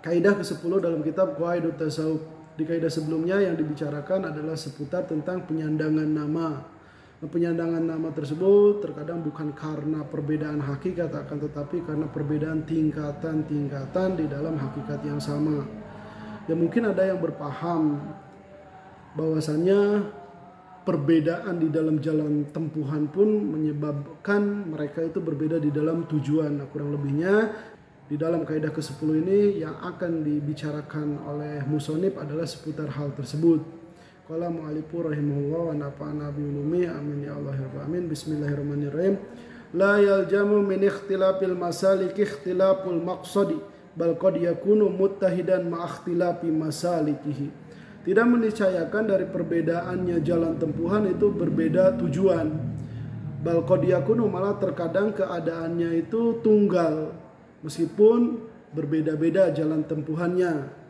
Kaidah ke-10 dalam kitab Qawaidut Tasawuf. Di kaidah sebelumnya yang dibicarakan adalah seputar tentang penyandangan nama. Nah, penyandangan nama tersebut terkadang bukan karena perbedaan hakikat, akan tetapi karena perbedaan tingkatan-tingkatan di dalam hakikat yang sama. Ya mungkin ada yang berpaham bahwasannya perbedaan di dalam jalan tempuhan pun menyebabkan mereka itu berbeda di dalam tujuan. Nah, kurang lebihnya di dalam kaidah ke-10 ini yang akan dibicarakan oleh musonib adalah seputar hal tersebut. Qala mu'allifu rahimahullah wa nafa'ana bi ulumi amin ya Allah ya Rabbal alamin. Bismillahirrahmanirrahim. La yaljamu min ikhtilafil masalik ikhtilaful maqsadi bal qad yakunu muttahidan ma ikhtilafi masalikihi. Tidak meniscayakan dari perbedaannya jalan tempuhan itu berbeda tujuan. Bal qad yakunu, malah terkadang keadaannya itu tunggal meskipun berbeda-beda jalan tempuhannya.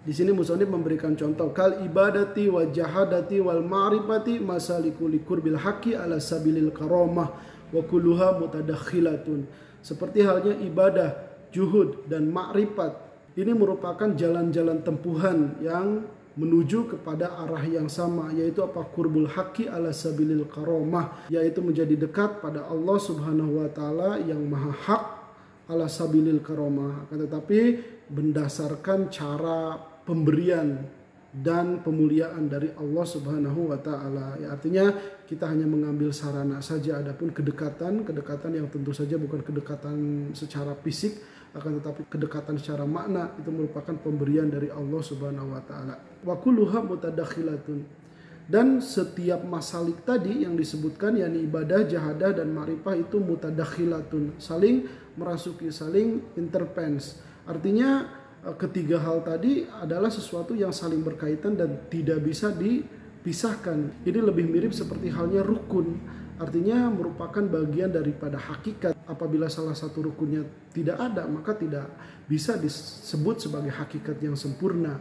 Di sini musannif memberikan contoh kal ibadati wa jahadati wal ma'rifati masaliku liqurbil haqqi ala sabilil karamah wa kulluha mutadakhilatun. Seperti halnya ibadah, juhud dan ma'rifat, ini merupakan jalan-jalan tempuhan yang menuju kepada arah yang sama, yaitu apa? Qurbul haqqi ala sabilil karamah, yaitu menjadi dekat pada Allah Subhanahu wa taala yang maha hak ala sabilil karamah, akan tetapi berdasarkan cara pemberian dan pemuliaan dari Allah Subhanahu wa taala. Ya, artinya kita hanya mengambil sarana saja, adapun kedekatan yang tentu saja bukan kedekatan secara fisik, akan tetapi kedekatan secara makna itu merupakan pemberian dari Allah Subhanahu wa taala. Wa kulluha mutadakhilatun. Dan setiap masalik tadi yang disebutkan, yakni ibadah, jahadah dan ma'rifah, itu mutadakhilatun, saling merasuki, saling interpens. Artinya ketiga hal tadi adalah sesuatu yang saling berkaitan dan tidak bisa dipisahkan. Ini lebih mirip seperti halnya rukun. Artinya merupakan bagian daripada hakikat. Apabila salah satu rukunnya tidak ada, maka tidak bisa disebut sebagai hakikat yang sempurna.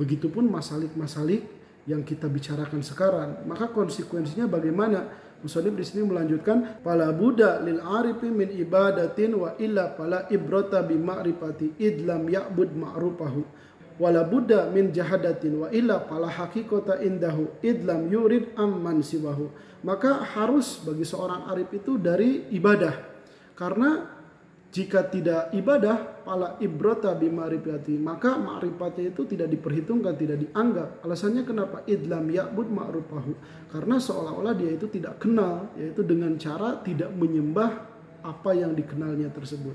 Begitupun masalik-masalik yang kita bicarakan sekarang. Maka konsekuensinya bagaimana? Musannif di sini melanjutkan, fala buddha lil arifi min ibadatin wa illa fala ibrata bi ma'rifati idlam ya'bud ma'rufahu. Wala buddha min jahadatin wa illa fala haqiqata indahu idlam yurid amman siwahu. Maka harus bagi seorang arif itu dari ibadah. Karena jika tidak ibadah, pala ibrata bi ma'rifati, maka ma'rifatnya itu tidak diperhitungkan, tidak dianggap. Alasannya kenapa? Idlam ya'bud ma'rufahu. Karena seolah-olah dia itu tidak kenal, yaitu dengan cara tidak menyembah apa yang dikenalnya tersebut.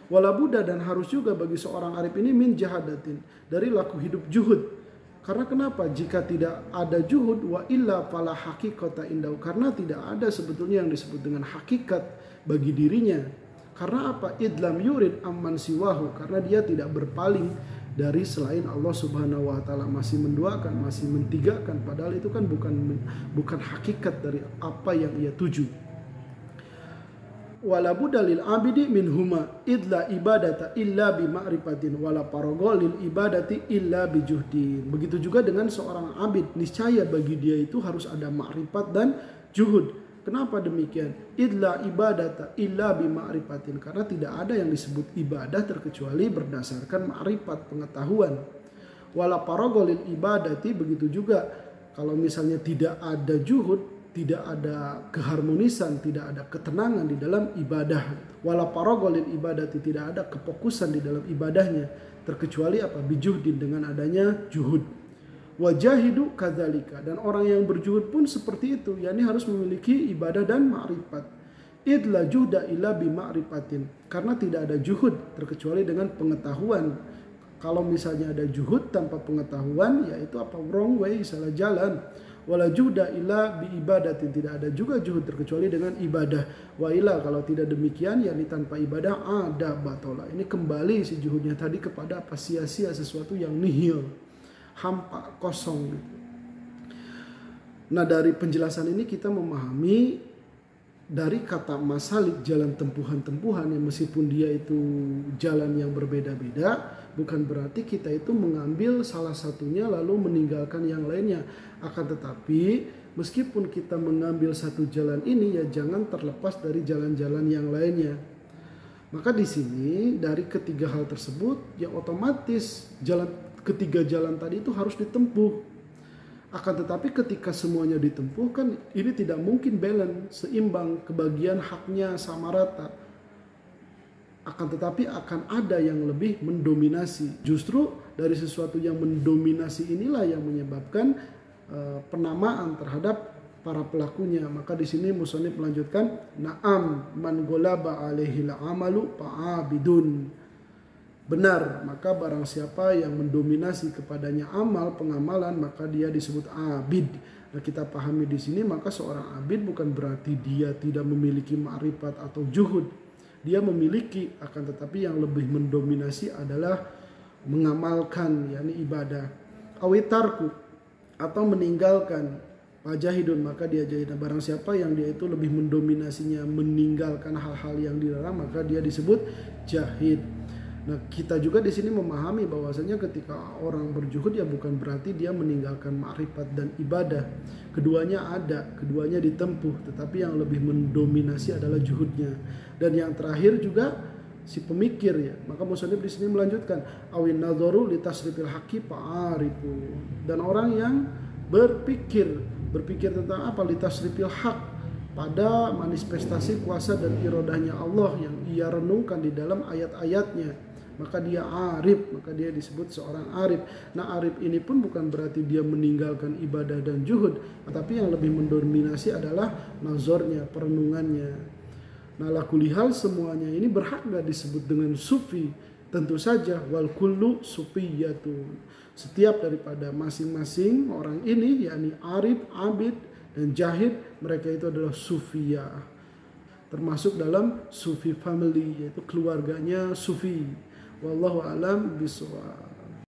Wala buddha, dan harus juga bagi seorang arif ini min jahadatin, dari laku hidup juhud. Karena kenapa? Jika tidak ada juhud, wa illa fala haqiqata indahu, karena tidak ada sebetulnya yang disebut dengan hakikat bagi dirinya. Karena apa? Idlam yurid amman siwahu, karena dia tidak berpaling dari selain Allah Subhanahu wa taala, masih menduakan, masih mentigakan, padahal itu kan bukan hakikat dari apa yang ia tuju. Wala budda lil abidi min huma idla ibadata illa bi ma'rifatin wala parago lil ibadati illa bi juhdin. Begitu juga dengan seorang abid, niscaya bagi dia itu harus ada ma'rifat dan juhud. Kenapa demikian? Idla ibadata illa bi ma'rifatin, karena tidak ada yang disebut ibadah terkecuali berdasarkan ma'rifat, pengetahuan. Wala parago lil ibadati, begitu juga kalau misalnya tidak ada juhud, tidak ada keharmonisan, tidak ada ketenangan di dalam ibadah. Wala paragolil ibadati, tidak ada kefokusan di dalam ibadahnya, terkecuali apa? Bijuhdin, dengan adanya juhud. Wajahidu kadzalika, dan orang yang berjuhud pun seperti itu, yakni harus memiliki ibadah dan ma'rifat. Idla juhda illa bi ma'rifatin, karena tidak ada juhud terkecuali dengan pengetahuan. Kalau misalnya ada juhud tanpa pengetahuan, yaitu apa? Wrong way, salah jalan. Wala juhda illa bi ibadatin, tidak ada juga juhud terkecuali dengan ibadah. Wa illa, kalau tidak demikian, yakni tanpa ibadah, ada batola. Ini kembali si juhudnya tadi kepada apa? Sia-sia, sesuatu yang nihil, hampa, kosong. Nah, dari penjelasan ini kita memahami dari kata masalik, jalan tempuhan-tempuhan, yang meskipun dia itu jalan yang berbeda-beda, bukan berarti kita itu mengambil salah satunya lalu meninggalkan yang lainnya. Akan tetapi meskipun kita mengambil satu jalan ini, ya jangan terlepas dari jalan-jalan yang lainnya. Maka di sini dari ketiga hal tersebut yang otomatis ketiga jalan tadi itu harus ditempuh. Akan tetapi ketika semuanya ditempuh kan ini tidak mungkin balance, seimbang, kebagian haknya sama rata. Akan tetapi akan ada yang lebih mendominasi. Justru dari sesuatu yang mendominasi inilah yang menyebabkan penamaan terhadap para pelakunya. Maka di sini musannif melanjutkan, na'am man golaba alaihil amalu fa'abidun. Benar, maka barang siapa yang mendominasi kepadanya amal, pengamalan, maka dia disebut abid. Nah, kita pahami di sini, maka seorang abid bukan berarti dia tidak memiliki ma'rifat atau juhud. Dia memiliki, akan tetapi yang lebih mendominasi adalah mengamalkan, yakni ibadah. Awitarku, atau meninggalkan, fajahidun, maka dia jahid. Nah, barang siapa yang dia itu lebih mendominasinya meninggalkan hal-hal yang dilarang, maka dia disebut jahid. Nah, kita juga di sini memahami bahwasanya ketika orang berjuhud ya bukan berarti dia meninggalkan ma'rifat dan ibadah. Keduanya ada, keduanya ditempuh, tetapi yang lebih mendominasi adalah juhudnya. Dan yang terakhir juga si pemikir ya. Maka musannif di sini melanjutkan, awin nadharu li tasrifil haqqi fa'arifu. Dan orang yang berpikir tentang apa? Li tasrifil haq, pada manifestasi kuasa dan irodahnya Allah yang ia renungkan di dalam ayat-ayatnya, maka dia arif, maka dia disebut seorang arif. Nah, arif ini pun bukan berarti dia meninggalkan ibadah dan juhud, tetapi yang lebih mendominasi adalah nazarnya, perenungannya. Nah, ala kulli hal semuanya ini berhak gak disebut dengan sufi? Tentu saja, wal kullu sufiyatun. Setiap daripada masing-masing orang ini, yakni arif, abid, dan jahid, mereka itu adalah sufiyah. Termasuk dalam sufi family, yaitu keluarganya sufi. Wallahu a'lam bishawab.